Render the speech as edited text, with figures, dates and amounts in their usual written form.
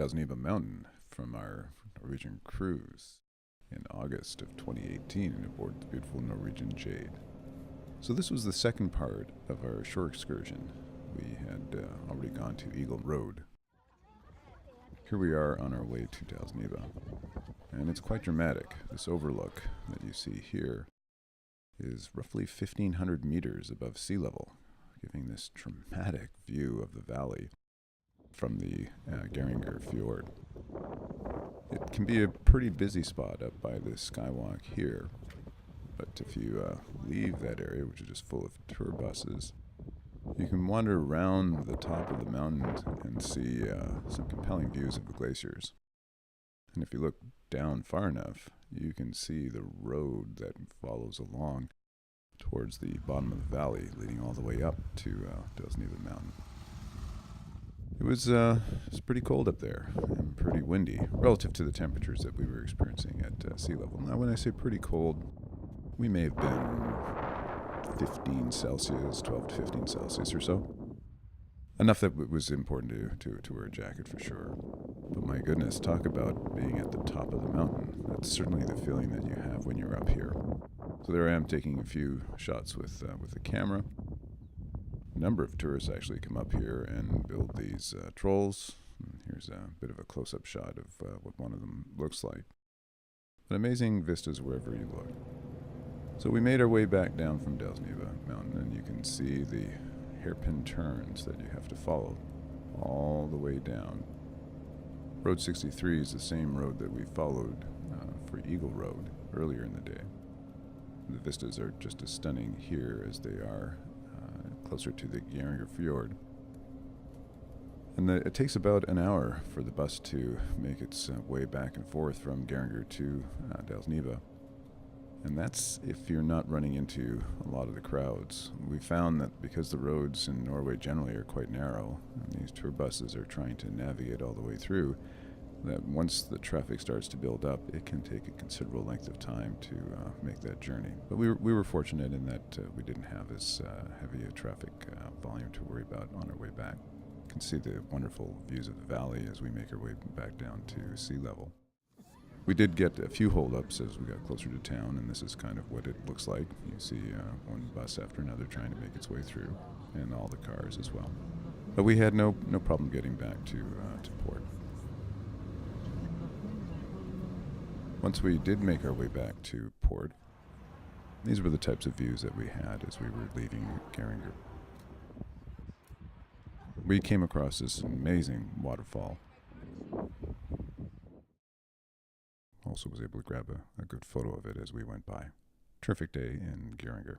Dalsniba mountain from our Norwegian cruise in August of 2018 aboard the beautiful Norwegian Jade. So this was the second part of our shore excursion. We had already gone to Eagle Road. Here we are on our way to Dalsniba, and it's quite dramatic. This overlook that you see here is roughly 1,500 meters above sea level, giving this dramatic view of the valley from the Geiranger fjord. It can be a pretty busy spot up by the skywalk here, but if you leave that area, which is just full of tour buses, you can wander around the top of the mountain and see some compelling views of the glaciers. And if you look down far enough, you can see the road that follows along towards the bottom of the valley, leading all the way up to Dalsniba mountain. It was pretty cold up there and pretty windy relative to the temperatures that we were experiencing at sea level. Now, when I say pretty cold, we may have been 15 Celsius, 12 to 15 Celsius or so. Enough that it was important to wear a jacket for sure. But my goodness, talk about being at the top of the mountain. That's certainly the feeling that you have when you're up here. So there I am taking a few shots with the camera. A number of tourists actually come up here and build these trolls. And here's a bit of a close-up shot of what one of them looks like. But amazing vistas wherever you look. So we made our way back down from Dalsniba mountain, and you can see the hairpin turns that you have to follow all the way down. Road 63 is the same road that we followed for Eagle Road earlier in the day. The vistas are just as stunning here as they are closer to the Geiranger fjord. And it takes about an hour for the bus to make its way back and forth from Geiranger to Dalsniba. And that's if you're not running into a lot of the crowds. We found that because the roads in Norway generally are quite narrow, and these tour buses are trying to navigate all the way through, that once the traffic starts to build up, it can take a considerable length of time to make that journey. But we were fortunate in that we didn't have as heavy a traffic volume to worry about on our way back. You can see the wonderful views of the valley as we make our way back down to sea level. We did get a few holdups as we got closer to town, and this is kind of what it looks like. You see one bus after another trying to make its way through, and all the cars as well. But we had no problem getting back to port. Once we did make our way back to port, these were the types of views that we had as we were leaving Geiranger. We came across this amazing waterfall. Also was able to grab a good photo of it as we went by. Terrific day in Geiranger.